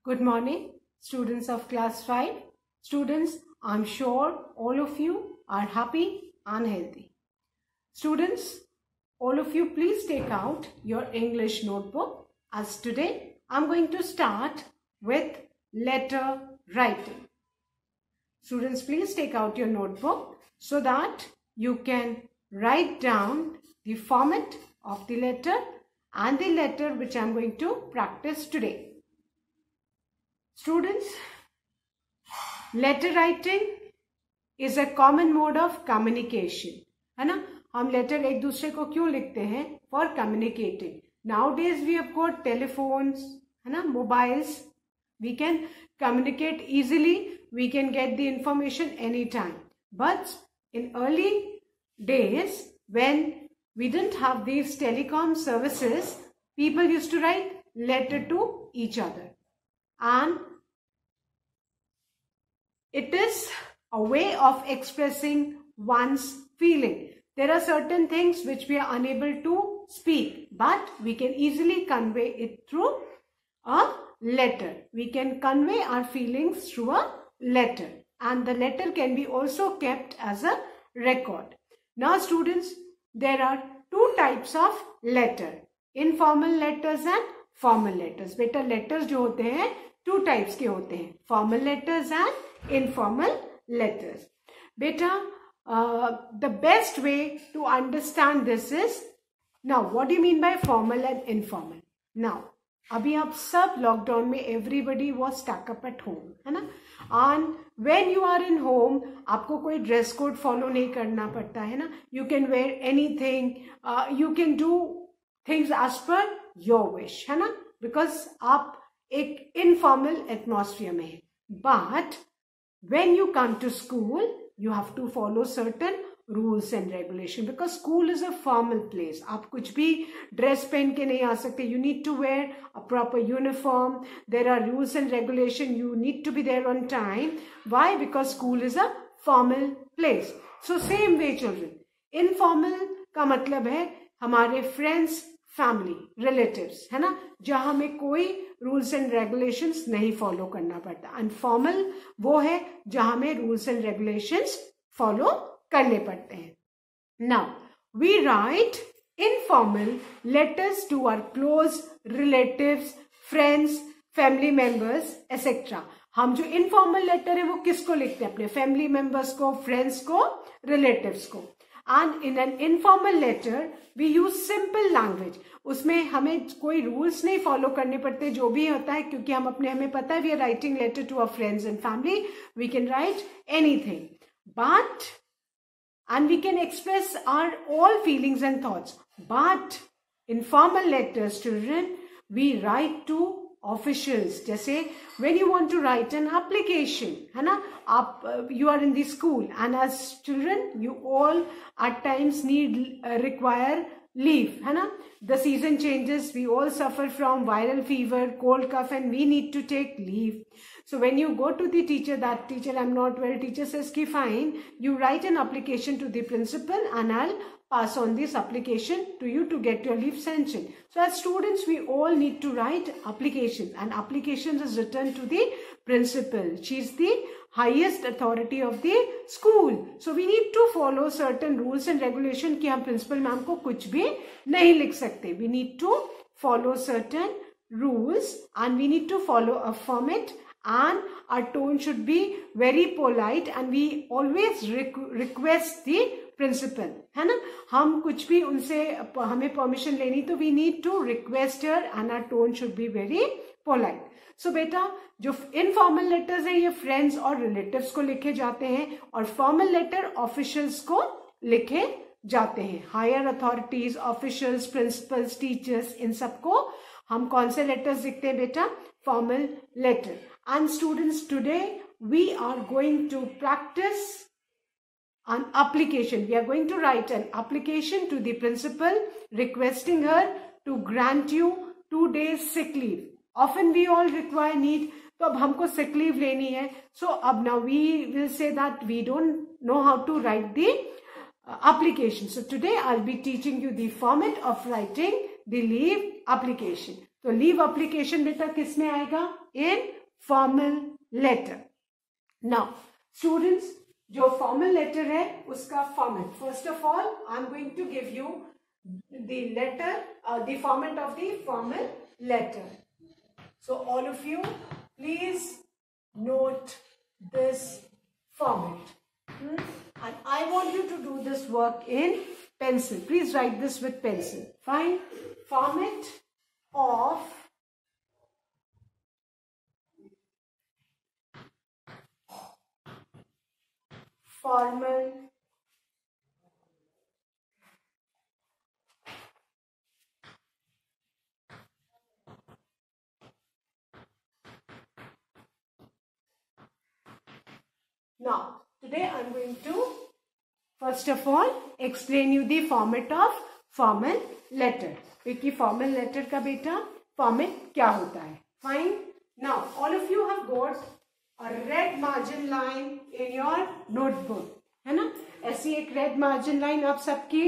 Good morning, students of class 5. Students, I'm sure all of you are happy and healthy. Students, all of you please take out your English notebook, as today I'm going to start with letter writing. Students, please take out your notebook so that you can write down the format of the letter and the letter which I'm going to practice today. Students, letter writing is a common mode of communication, है ना? हम letter एक दूसरे को क्यों लिखते हैं? For communicating. Nowadays we have got telephones, है ना? Mobiles. We can communicate easily. We can get the information anytime. But in early days, when we didn't have these telecom services, people used to write letter to each other. And it is a way of expressing one's feeling. There are certain things which we are unable to speak, but we can easily convey it through a letter. We can convey our feelings through a letter, and the letter can be also kept as a record. Now students, there are two types of letter, informal letters and formal letters. बेटा letters जो होते हैं two types के होते हैं, formal letters and informal letters. बेटा the best way to understand this is, now what do you mean by formal and informal? Now अभी आप सब लॉकडाउन में everybody was stuck up at home, है ना? And when you are in home, आपको कोई dress code follow नहीं करना पड़ता है ना? You can wear anything, you can do things as per your wish, है ना? Because आप एक informal atmosphere में है. But when you come to school, you have to follow certain rules and regulation, because school is a formal place. आप कुछ भी dress पहन के नहीं आ सकते. You need to wear a proper uniform. There are rules and regulation. You need to be there on time. Why? Because school is a formal place. So same way children, informal का मतलब है हमारे friends, family, relatives, है ना, जहाँ हमें कोई rules and regulations नहीं फॉलो करना पड़ता. एंड फॉर्मल वो है जहाँ हमें रूल्स एंड रेगुलेशंस फॉलो करने पड़ते हैं. Now we write informal letters to our close relatives, friends, family members etcetera. हम जो इनफॉर्मल लेटर है वो किसको लिखते हैं? अपने फैमिली मेंबर्स को, फ्रेंड्स को, रिलेटिव्स को. And in an informal letter, we use simple language. उसमें हमें कोई रूल्स नहीं फॉलो करने पड़ते, जो भी होता है, क्योंकि हमें पता है we are writing letter to our friends and family. We can write anything, and we can express our all feelings and thoughts. But informal letters, children, we write to officials. जैसे when you want to write an application, है ना, आप you are in the school, and as children you all at times need require leave, है ना. The season changes, we all suffer from viral fever, cold cough, and we need to take leave. So when you go to the teacher, that teacher, I'm not well, teacher says ki fine, you write an application to the principal and I'll pass on this application to you to get your leave sanctioned. So as students, we all need to write applications, and applications is written to the principal. She is the highest authority of the school. So we need to follow certain rules and regulation कि हम principal ma'am को कुछ भी नहीं लिख सकते. We need to follow certain rules, and we need to follow a format, and our tone should be very polite, and we always request the principal, है ना. हम कुछ भी उनसे हमें परमिशन लेनी, तो we need to request her, and our tone should be very polite. So बेटा, जो इनफॉर्मल लेटर्स हैं ये फ्रेंड्स और रिलेटिव्स को लिखे जाते हैं, और फॉर्मल लेटर ऑफिशियल्स को लिखे जाते हैं. Higher authorities, officials, principals, teachers, इन सबको हम कौन से लेटर्स लिखते हैं बेटा? Formal letter. And students, today we are going to practise an application. We are going to write an application to the principal requesting her to grant you 2 days sick leave. Often we all require need, तो अब हमको sick leave लेनी है. So अब now we will say that we don't know how to write the application. So today I'll be teaching you the format of writing the leave application. तो leave application बेटा किस में आएगा? In formal letter. Now students, जो formal letter है उसका format, first of all I am going to give you the letter, the format of the formal letter. So all of you, please note this format. And I want you to do this work in pencil. Please write this with pencil. Fine. Format of formal Now, today I am going to first of all explain you the format of formal letter. क्योंकि formal letter का बेटा format क्या होता है? Fine. Now, all of you have got a red margin line in your notebook, है ना? ऐसी एक red margin line आप सबकी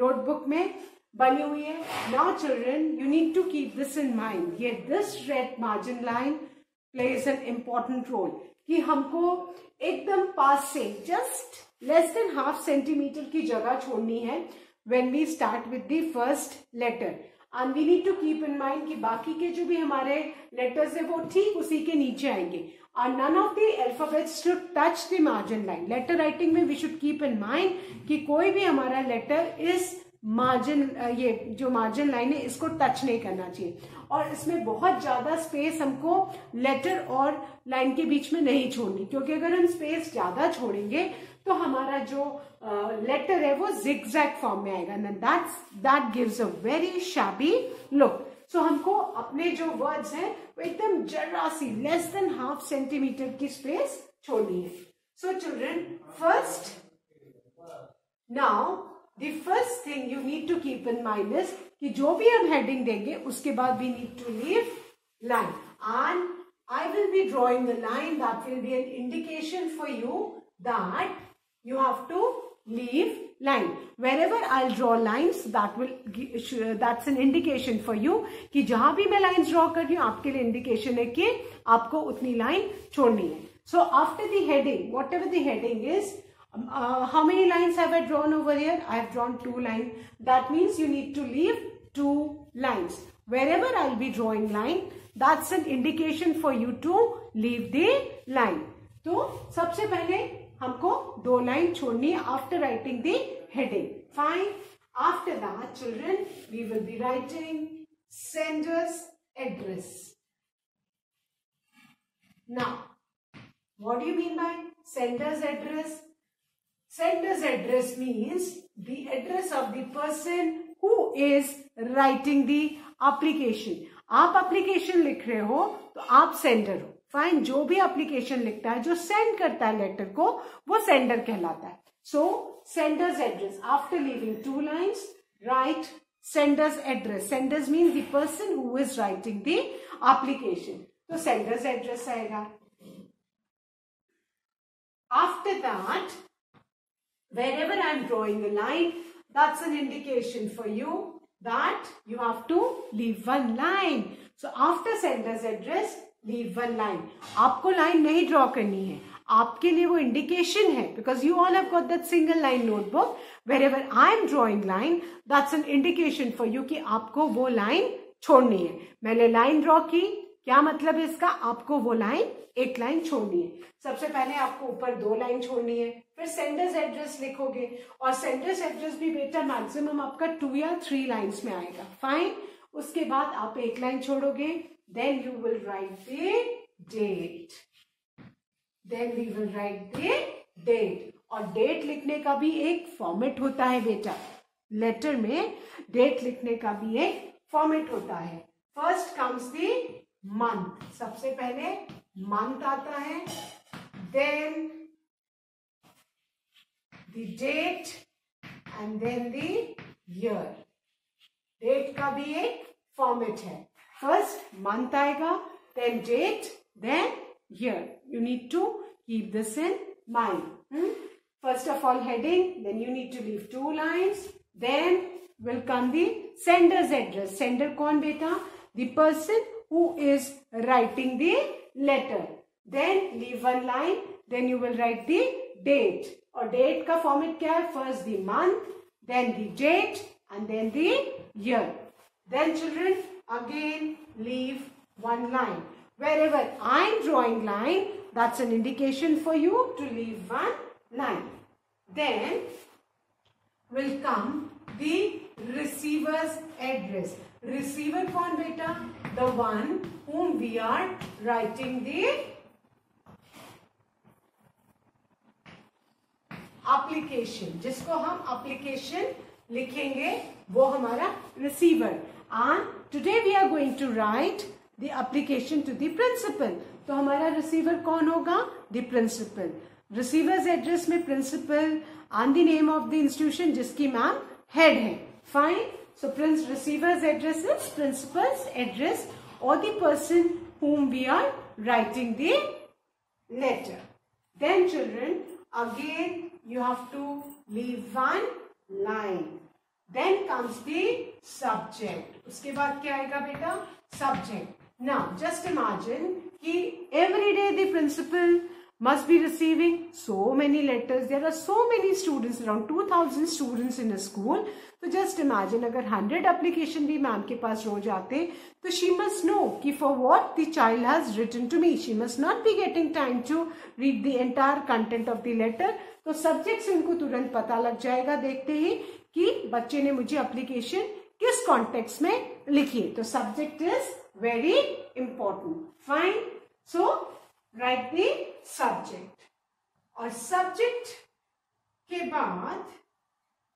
notebook में बनी हुई है. Now, children, you need to keep this in mind. ये this red margin line plays an important role. कि हमको एकदम पास से just less than half centimetre की जगह छोड़नी है when we start with the first letter. And we need to keep in mind कि बाकी के जो भी हमारे लेटर्स है वो ठीक उसी के नीचे आएंगे. And none of the alphabets should touch the margin line. Letter writing में we should keep in mind कि कोई भी हमारा लेटर इस मार्जिन, ये जो मार्जिन लाइन है इसको टच नहीं करना चाहिए. और इसमें बहुत ज्यादा स्पेस हमको लेटर और लाइन के बीच में नहीं छोड़नी, क्योंकि अगर हम स्पेस ज्यादा छोड़ेंगे तो हमारा जो लेटर है वो जिगजैग फॉर्म में आएगा. That gives a very shabby look. So हमको अपने जो वर्ड्स हैं वो एकदम जरा सी लेस देन हाफ सेंटीमीटर की स्पेस छोड़नी है. So children, first now the first thing you need to keep in mind is कि जो भी हम heading देंगे उसके बाद we need to leave line, and I will be drawing the line that will be an indication for you that you have to leave line. Wherever I'll draw lines, that's an indication for you कि जहां भी मैं lines draw कर रही हूं आपके लिए indication है कि आपको उतनी line छोड़नी है. So after the heading, whatever the heading is, how many lines have I drawn over here? I have drawn 2 lines. That means you need to leave 2 lines. Wherever I'll be drawing line, that's an indication for you to leave the line. तो सबसे पहले हमको 2 line छोड़नी है after writing the heading. Fine. After that, children, we will be writing sender's address. Now, what do you mean by sender's address? Sender's address means the address of the person who is writing the application. आप application लिख रहे हो तो आप sender हो. Fine. जो भी application लिखता है, जो send करता है letter को, वो sender कहलाता है. So, sender's address. After leaving 2 lines, write sender's address. Senders means the person who is writing the application. तो sender's address आएगा. After that, wherever I am drawing a line, that's an indication for you that you have to leave 1 line. So after sender's address, leave 1 line. आपको line नहीं draw करनी है, आपके लिए वो indication है, because you all have got that single line notebook. Wherever I am drawing line, that's an indication for you कि आपको वो line छोड़नी है. मैंने line draw की, क्या मतलब है इसका? आपको वो लाइन, एक लाइन छोड़नी है. सबसे पहले आपको ऊपर 2 लाइन छोड़नी है, फिर सेंडर्स एड्रेस लिखोगे, और सेंडर्स एड्रेस भी बेटा मैक्सिमम आपका 2 या 3 लाइंस में आएगा. फाइन. उसके बाद आप 1 लाइन छोड़ोगे, then you will write the date. Then we will write the date. और डेट लिखने का भी एक फॉर्मेट होता है बेटा. लेटर में डेट लिखने का भी एक फॉर्मेट होता है. First comes the month. सबसे पहले मंथ आता है, then the date and then the year. Date का भी एक फॉर्मेट है. फर्स्ट मंथ आएगा, then date, then year. You need to keep this in mind. First of all heading, then you need to leave 2 lines, then will come the sender's address. Sender कौन बेटा? the person who is writing the letter. Then leave one line, then you will write the date. और date का format क्या है? First the month, then the date, and then the year. Then children, again leave one line. Wherever I am drawing line, that's an indication for you to leave one line. Then will come the receiver's address. Receiver कौन बेटा? The one whom we are writing the application. जिसको हम application लिखेंगे वो हमारा receiver. And today we are going to write the application to the principal. तो हमारा receiver कौन होगा? The principal. Receiver's address में principal and the name of the institution जिसकी मैम head है. Fine. So receiver's address is principal's address or the person whom we are writing the letter. Then children, again you have to leave one line. Then comes the subject. उसके बाद क्या आएगा बेटा? Subject. Now just imagine कि every day the principal must be receiving so many letters. There are so many students, around 2000 students in a school. So just imagine अगर 100 application भी ma'am के पास रोज आते तो she must know कि for what the child has written to me. She must not be getting time to read the entire content of the letter. तो subject से उनको तुरंत पता लग जाएगा देखते ही कि बच्चे ने मुझे application किस context में लिखी है. तो subject is very important. Fine. So write the subject. और subject के बाद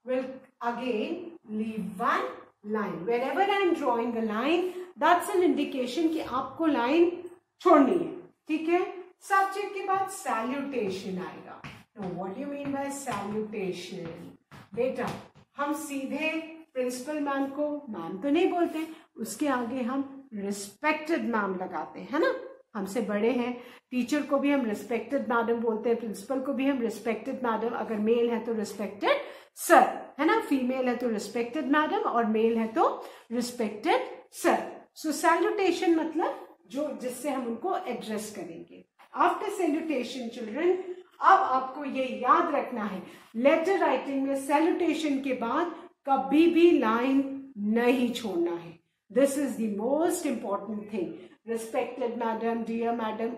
will again leave one line. Wherever I am drawing a line, that's an indication कि आपको line छोड़नी है. ठीक है? Subject के बाद salutation आएगा. Now what do you mean by salutation? बेटा हम सीधे प्रिंसिपल मैम को मैम तो नहीं बोलते, उसके आगे हम रिस्पेक्टेड मैम लगाते हैं ना. हमसे बड़े हैं, टीचर को भी हम रिस्पेक्टेड मैडम बोलते हैं, प्रिंसिपल को भी हम रिस्पेक्टेड मैडम, अगर मेल है तो रिस्पेक्टेड सर, है ना. फीमेल है तो रिस्पेक्टेड मैडम और मेल है तो रिस्पेक्टेड सर. सो सैल्यूटेशन मतलब जो जिससे हम उनको एड्रेस करेंगे. आफ्टर सैल्यूटेशन चिल्ड्रन, अब आपको ये याद रखना है लेटर राइटिंग में सैल्यूटेशन के बाद कभी भी लाइन नहीं छोड़ना है. This is the most important thing. Respected madam, dear madam,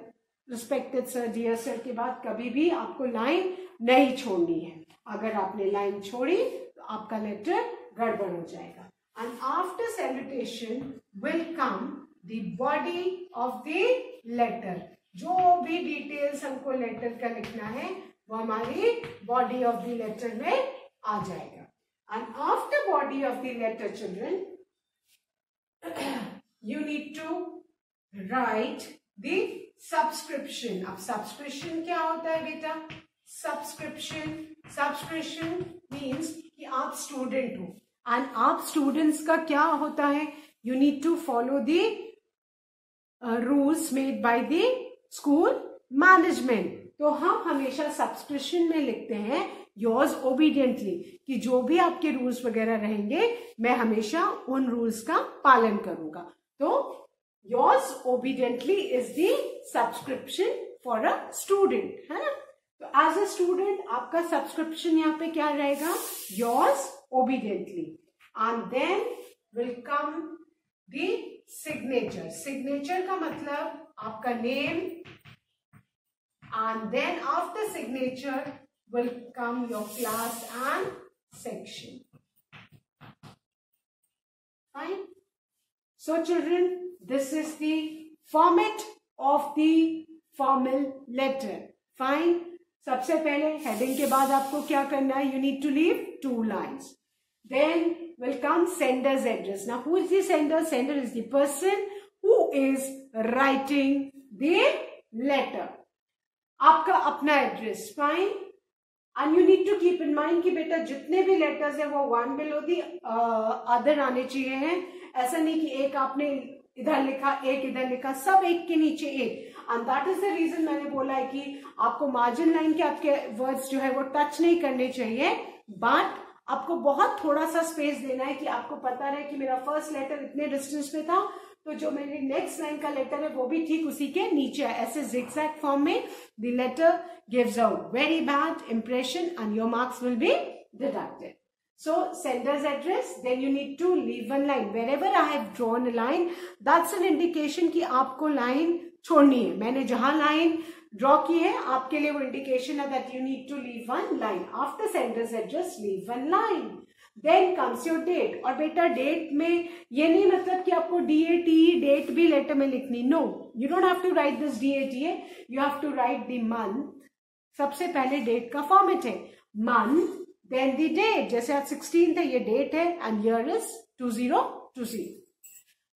respected sir, dear sir के बाद कभी भी आपको लाइन नहीं छोड़नी है. अगर आपने लाइन छोड़ी तो आपका लेटर गड़बड़ हो जाएगा. And after salutation will come the body of the letter. जो भी डिटेल्स हमको लेटर का लिखना है वो हमारी बॉडी ऑफ द लेटर में आ जाएगा. And after body of the letter children, you need to write the subscription. अब subscription क्या होता है बेटा? Subscription means कि आप स्टूडेंट हो एंड आप स्टूडेंट्स का क्या होता है? You need to follow the rules made by the school management. तो हम हमेशा सब्सक्रिप्शन में लिखते हैं योर्स ओबीडियंटली, कि जो भी आपके रूल्स वगैरह रहेंगे मैं हमेशा उन रूल्स का पालन करूंगा. तो yours obediently is the subscription for a student, है ना. तो एज अ स्टूडेंट आपका सब्सक्रिप्शन यहाँ पे क्या रहेगा? Yours obediently. And then will come the signature. Signature का मतलब आपका name, and then after signature will come your class and section. Fine. So children, this is the format of the formal letter. Fine. सबसे पहले heading के बाद आपको क्या करना है? You need to leave 2 lines. Then will come sender's address. Now who is the sender? Sender is the person who is writing the letter. आपका अपना address. Fine. And you need to keep in mind कि बेटा जितने भी letters है वो one below the other आने चाहिए हैं. ऐसा नहीं कि एक आपने इधर लिखा एक इधर लिखा, सब एक के नीचे एक. And that is the reason मैंने बोला है कि आपको मार्जिन लाइन के आपके वर्ड्स जो है वो टच नहीं करने चाहिए, बट आपको बहुत थोड़ा सा स्पेस देना है कि आपको पता रहे कि मेरा फर्स्ट लेटर इतने डिस्टेंस पे था तो जो मेरे नेक्स्ट लाइन का लेटर है वो भी ठीक उसी के नीचे है, ऐसे zigzag फॉर्म में. The letter gives a very bad impression and your marks will be deducted. So sender's address, then you need to leave one line. Wherever I have drawn a line, that's an indication कि आपको line छोड़नी है. मैंने जहां line draw की है आपके लिए वो indication है that you need to leave one line. After sender's address, leave one line. Then comes your date. और बेटा date में ये नहीं मतलब कि आपको DAT date भी letter में लिखनी. No, you don't have to write this DATA. You have to write the month. सबसे पहले date का format है month. Then the date, जैसे आज 16th है, ये date है, and year is 2020.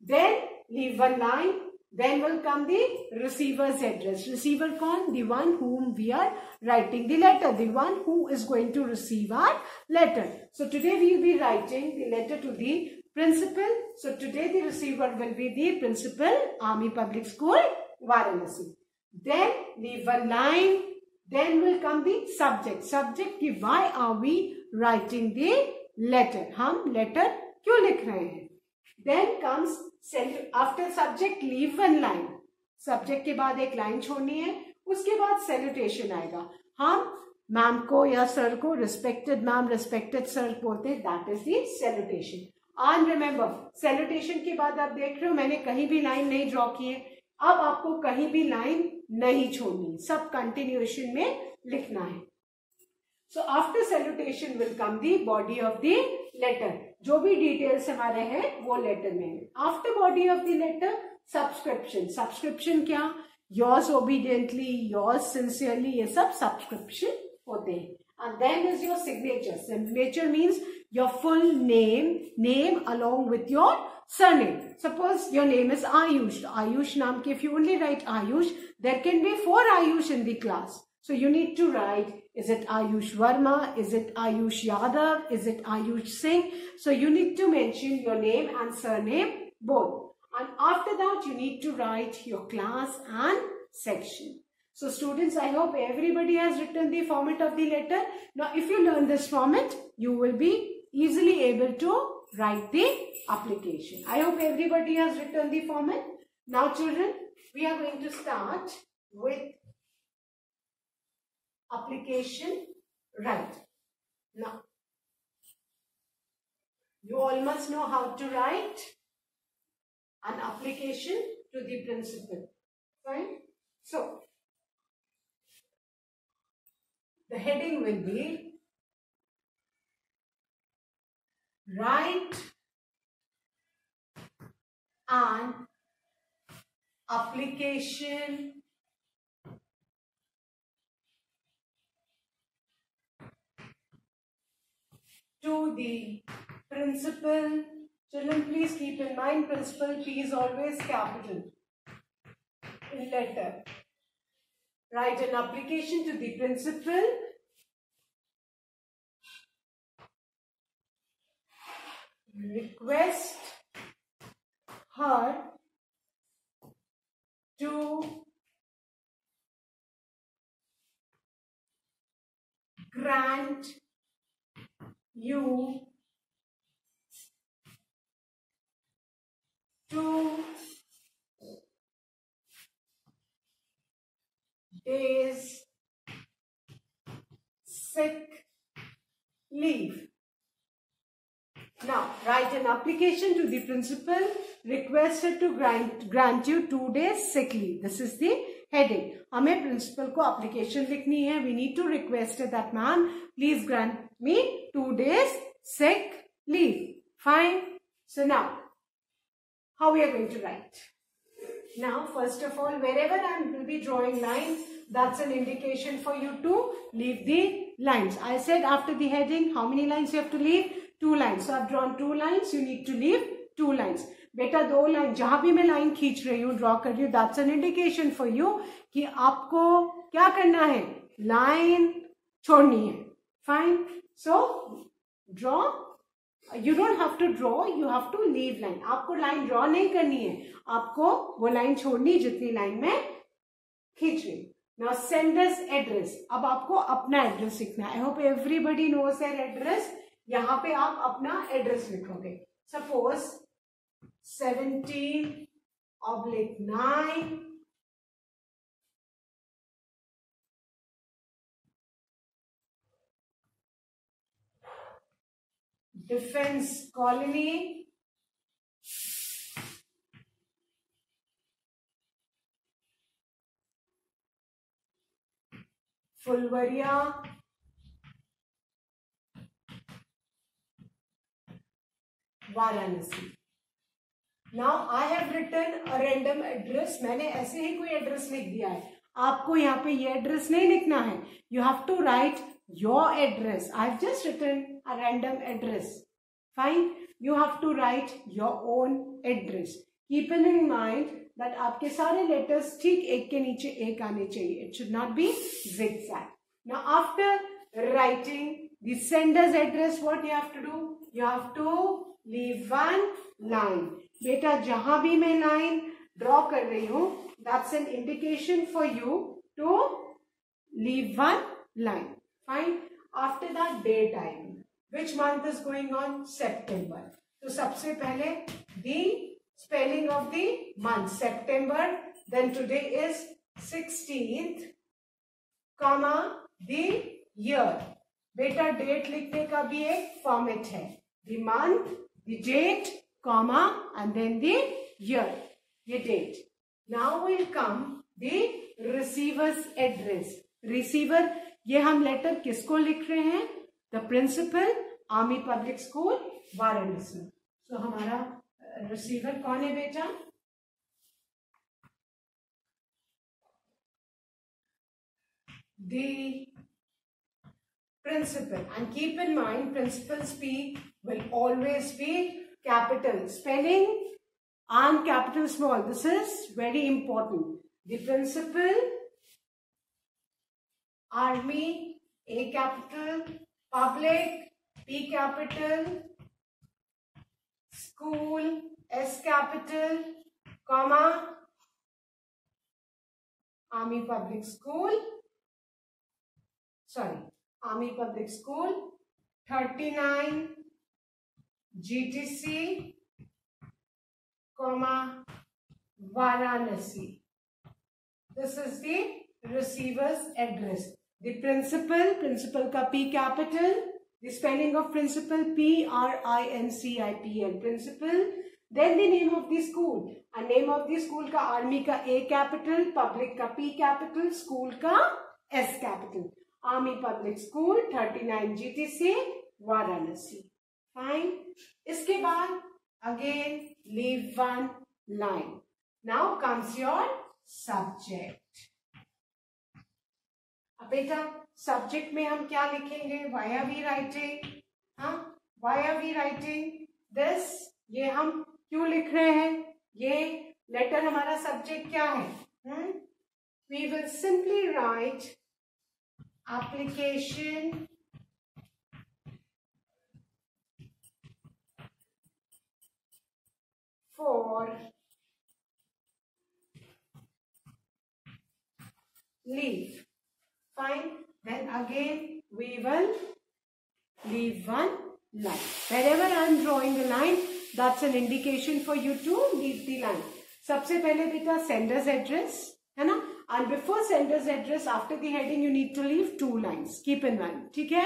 Then leave one line. Then will come the receiver's address. Receiver कौन? The one whom we are writing the letter. The one who is going to receive our letter. So today we will be writing the letter to the principal. So today the receiver will be the principal, Army Public School, Varanasi. Then leave one line. Then will come the subject. Subject की why are we writing the letter? हम letter क्यों लिख रहे हैं? Then comes after subject leave one line. Subject के बाद एक line छोड़नी है. उसके बाद salutation आएगा. हम मैम को या सर को respected मैम, respected सर बोलते हैं. That is the salutation. And remember salutation के बाद आप देख रहे हो मैंने कहीं भी line नहीं draw की है. अब आपको कहीं भी लाइन नहीं छोड़नी, सब कंटिन्यूएशन में लिखना है. So after salutation will come the body of the letter. जो भी डिटेल्स हमारे हैं वो लेटर में है. After body of the letter subscription. Subscription क्या? योर्स ओबीडियंटली, योर्स सिंसियरली, ये सब सब्सक्रिप्शन होते हैं. And then is your signature. Signature means your full name along with your surname. Suppose your name is Ayush. Ayush naam ke, if you only write Ayush, there can be 4 Ayush in the class. So you need to write, is it Ayush Verma? Is it Ayush Yadav? Is it Ayush Singh? So you need to mention your name and surname both. And after that, you need to write your class and section. So students, I hope everybody has written the format of the letter. Now, if you learn this format, you will be easily able to write the application. I hope everybody has written the format. Now, children, we are going to start with application right. Now, you all must know how to write an application to the principal. Fine? So, the heading will be write an application to the principal. Children, please keep in mind principal P is always capital in letter. Write an application to the principal request her to grant you 2 days sick leave. Now, write an application to the principal, request her to grant you 2 days sick leave. This is the heading. हमें principal को application लिखनी है. We need to request that ma'am, please grant me 2 days sick leave. Fine. So now, how we are going to write? Now, first of all, wherever I will be drawing lines, that's an indication for you to leave the lines. I said after the heading, how many lines you have to leave? 2 lines. So I've drawn 2 lines. You need to leave 2 lines. बेटा 2 line, जहां भी मैं line खींच रही हूँ, draw कर रही हूँ, that's an indication for you कि आपको क्या करना है, लाइन छोड़नी है. Fine. So draw. You don't have to draw. You have to leave line. आपको लाइन ड्रॉ नहीं करनी है, आपको वो लाइन छोड़नी जितनी लाइन में खींच रही. Now sender's address. अब आपको अपना एड्रेस लिखना है. I hope everybody knows their address. यहाँ पे आप अपना एड्रेस लिखोगे. Suppose 17 /9. Defense Colony, Fulvaria, Varanasi. Now I have written a random address. मैंने ऐसे ही कोई एड्रेस लिख दिया है. आपको यहाँ पे ये एड्रेस नहीं लिखना है. You have to write your address. I've just written a random address. Fine. You have to write your own address. Keeping in mind that आपके सारे letters ठीक एक के नीचे एक आने चाहिए. It should not be zigzag. Now after writing the sender's address, what you have to do? You have to leave one line. बेटा जहां भी मैं लाइन ड्रॉ कर रही हूं, that's an indication for you to leave one line. Fine. After that, daytime. Which month is going on? September. तो सबसे पहले the spelling of the month, September. Then today is 16th, comma the year. बेटा date लिखने का भी एक format है. The month, the date, comma, and then the year, the date. Now will come the receiver's address. Receiver, ये हम letter किसको लिख रहे हैं? The principal, army public school, Varanasi. तो हमारा रिसीवर कौन है बेटा? The principal. And keep in mind, principal's P will always be capital. Spelling and capital small. This is very important. The principal, army, A capital, public, P capital, school, S capital, comma, army public school, army public school, 39, GTC, comma, Varanasi. This is the receiver's address. The principal का P capital, the spelling of principal P-R-I-N-C-I-P-L, principal. Then the name of the school, and name of the school का army का A capital, public का P capital, school का S capital. Army Public School, 39 GTC, Varanasi. Fine. इसके बाद again leave one line. Now comes your subject. अब बेटा subject में हम क्या लिखेंगे? Why are we writing? Why are we writing this? ये हम क्यों लिख रहे हैं? ये letter हमारा subject क्या है? We will simply write application for leave. Fine. Then again we will leave one line. Wherever I am drawing a line, that's an indication for you to leave the line. सबसे पहले बेटा sender's address है ना? And before sender's address, after the heading, you need to leave 2 lines. Keep in mind. ठीक है?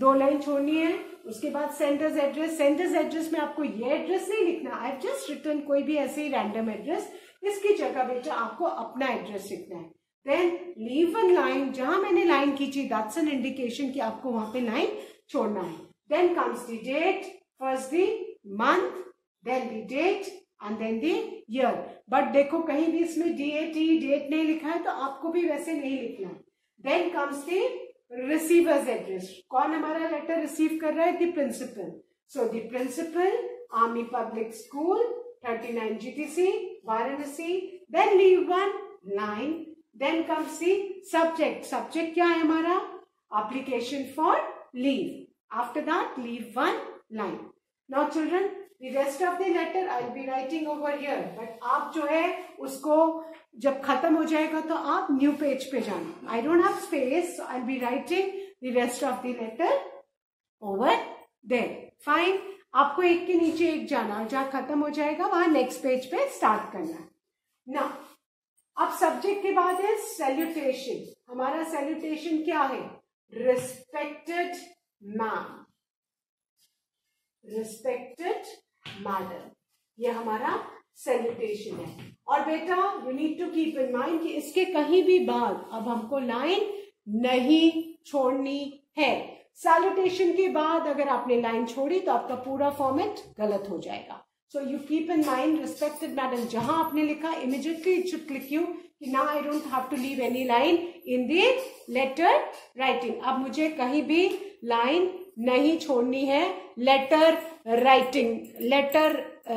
2 line छोड़नी है. उसके बाद sender's address. Sender's address में आपको ये एड्रेस नहीं लिखना. I've just written कोई भी ऐसे ही random address. इसकी जगह बेटा आपको अपना एड्रेस लिखना है. Then leave one line. जहां मैंने लाइन खींची, that's an indication कि आपको वहां पे लाइन छोड़ना है. Then comes the date. First the month, then the date, and then the year. But देखो कहीं भी इसमें डेट नहीं लिखा है, तो आपको भी वैसे नहीं लिखना. Then comes the receiver's address. कौन हमारा लेटर रिसीव कर रहा है? The principal. So the principal, army public school, 39 GTC, Varanasi. Then leave one line. Then comes the subject. Subject क्या है हमारा? Application for leave. After that leave one line. Now children, the rest of the letter I'll be writing over here. But आप जो है उसको जब खत्म हो जाएगा तो आप न्यू पेज पे जाना. I don't have space, so I'll be writing the rest of the letter over there. Fine. आपको एक के नीचे एक जाना और जहाँ खत्म हो जाएगा वहां नेक्स्ट पेज पे स्टार्ट करना. ना अब सब्जेक्ट के बाद है सैल्यूटेशन. हमारा सैल्यूटेशन क्या है? रिस्पेक्टेड मैम, रिस्पेक्टेड मैडम, ये हमारा सैल्यूटेशन है. और बेटा you need to keep in mind कि इसके कहीं भी बाद अब हमको लाइन नहीं छोड़नी है. सैल्यूटेशन के बाद अगर आपने लाइन छोड़ी तो आपका पूरा फॉर्मेट गलत हो जाएगा. So you keep in mind respected madam, जहां आपने लिखा immediately it should click you कि now I don't have to leave any line in the letter writing. अब मुझे कहीं भी लाइन नहीं छोड़नी है. लेटर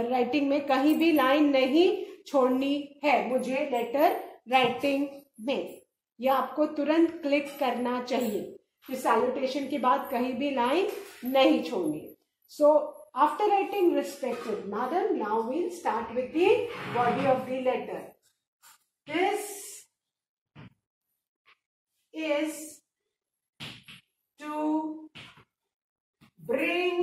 राइटिंग में कहीं भी लाइन नहीं छोड़नी है मुझे लेटर राइटिंग में. यह आपको तुरंत क्लिक करना चाहिए कि सैल्यूटेशन के बाद कहीं भी लाइन नहीं छोड़नी. So after writing respected madam, now we'll start with the body of the letter. This is to bring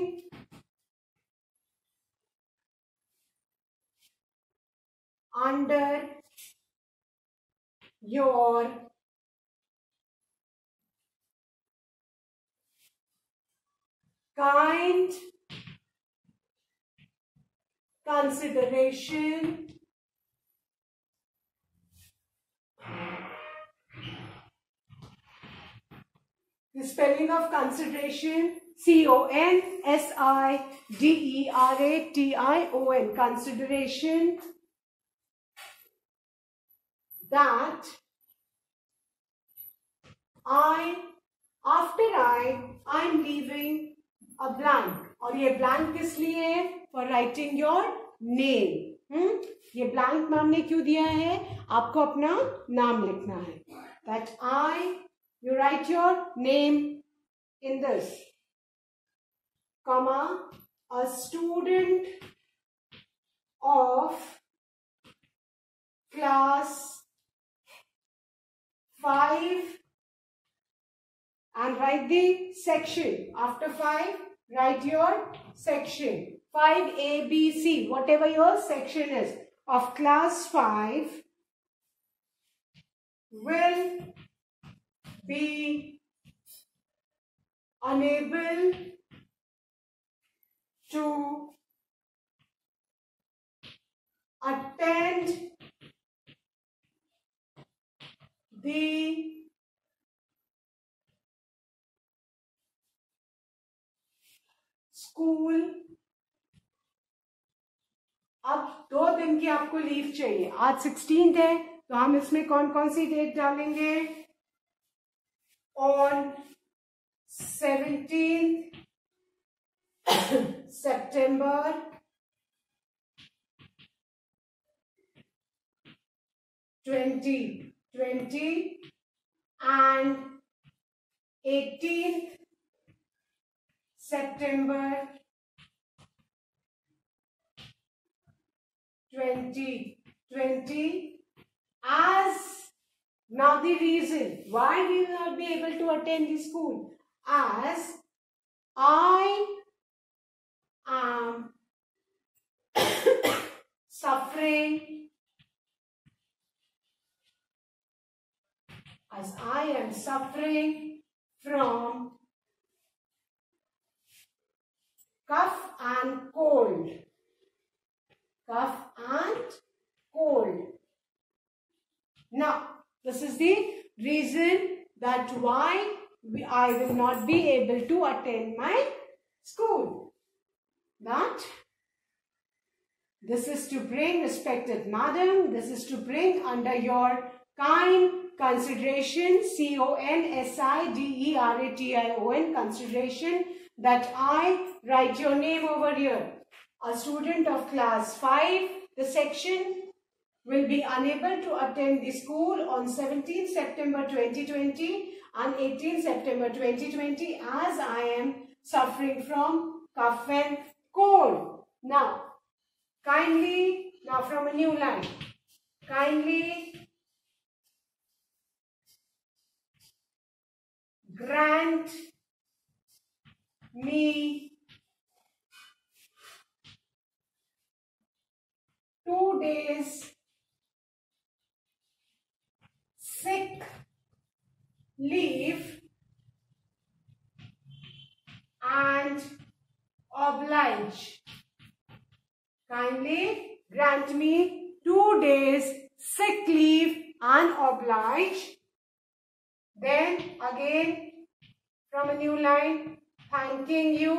under your kind consideration the spelling of consideration CONSIDERATION, consideration, that I'm leaving a blank. और ये blank किस लिए है? For writing your name. ये blank ma'am ने क्यों दिया है? आपको अपना नाम लिखना है. That you write your name in this, comma, a student of class 5, and write the section. After 5, write your section. 5 A, B, C, whatever your section is, of class 5 will be unable to attend the school. अब 2 दिन की आपको leave चाहिए. आज 16th है तो हम इसमें कौन कौन सी डेट डालेंगे? On 17th September 2020 and 18th September 2020. As now the reason why we will not be able to attend the school, as I am suffering, from cough and cold. Now, this is the reason that why I will not be able to attend my school. That this is to bring, respected madam, this is to bring under your kind consideration, CONSIDERATION, consideration, that I write your name over here. A student of class 5, the section will be unable to attend the school on 17th September 2020 and 18th September 2020 as I am suffering from cough and cold. Now, kindly, now from a new line, kindly grant me 2 days leave and oblige. Kindly grant me 2 days sick leave and oblige. Then again from a new line, thanking you.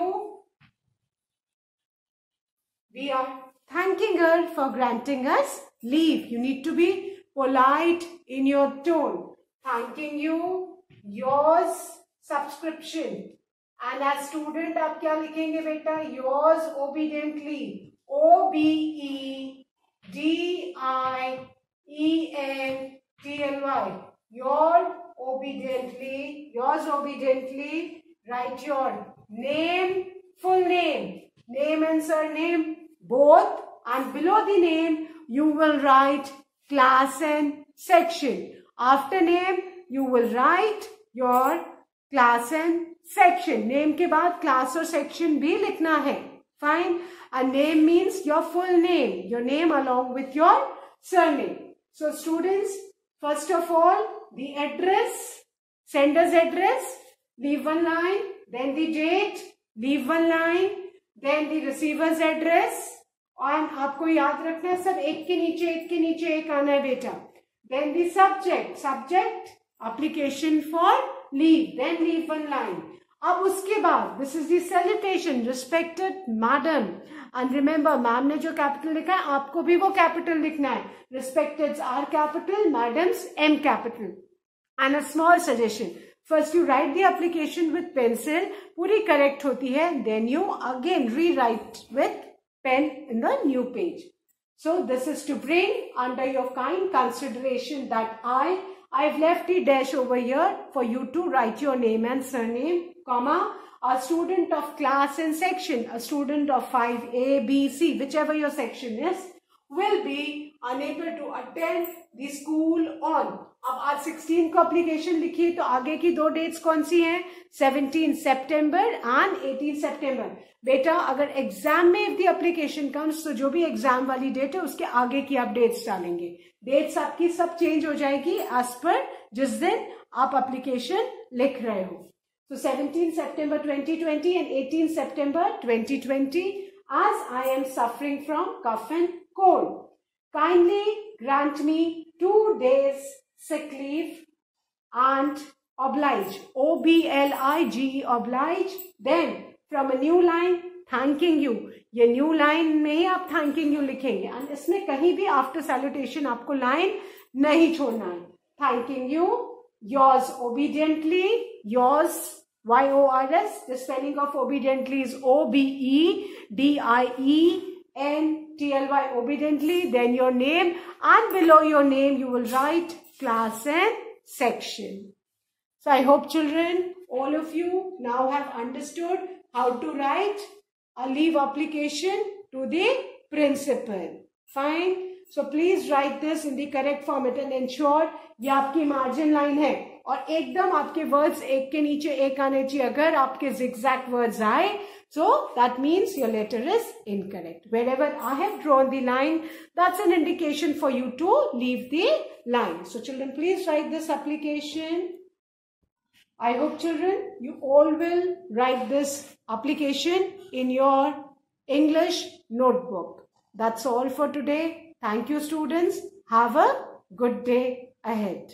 We are thanking her for granting us leave. You need to be polite in your tone. Thanking you, yours subscription. And as student आप क्या लिखेंगे बेटा? Yours obediently. OBEDIENTLY. Yours obediently. Write your name, full name and surname both, and below the name you will write class and section. After name you will write your class and section. Name के बाद class और section भी लिखना है. Fine. A name means your full name, your name along with your surname. So students, first of all, the address, sender's address, leave one line, then the date, leave one line, then the receiver's address. और आपको याद रखना है सब एक के नीचे एक आना है बेटा. Then the subject, application for leave, then leave one line. अब उसके बाद this is the salutation, respected madam, and remember ma'am ने जो कैपिटल लिखा है आपको भी वो कैपिटल लिखना है. Respecteds R capital, madams M capital. And a small suggestion, first you write the application with pencil, पूरी correct होती है, then you again rewrite with pen in the new page. So this is to bring under your kind consideration that I've left the dash over here for you to write your name and surname, comma, a student of class and section, a student of 5A, B, C, whichever your section is, will be unable to attend the school on. अब आज 16 को application लिखिए तो आगे की 2 dates कौन सी हैं? 17 September and 18 September. बेटा अगर एग्जाम में if the application comes तो जो भी एग्जाम वाली डेट है उसके आगे की आप डेट्स डालेंगे. डेट्स आपकी सब चेंज हो जाएगी एज पर जिस दिन आप एप्लीकेशन लिख रहे हो. So 17 September 2020 and 18 September 2020 as I am suffering from cough and cold. Kindly grant me 2 days sick leave and oblige. OBLIGE, oblige. Then from a new line, thanking you. ये new line में ही आप thanking you लिखेंगे and इसमें कहीं भी after salutation आपको line नहीं छोड़ना है. Thanking you, yours obediently, yours YORS. The spelling of obediently is OBEDIENTLY, obediently. Then your name, and below your name you will write class and section. So I hope children, all of you now have understood how to write a leave application to the principal. Fine. So please write this in the correct format and ensure ये आपकी margin line है और एकदम आपके words एक के नीचे एक आने चाहिए. अगर आपके zigzag words आए, so that means your letter is incorrect. Wherever I have drawn the line, that's an indication for you to leave the line. So children, please write this application. I hope children, you all will write this application in your English notebook. That's all for today. Thank you students. Have a good day ahead.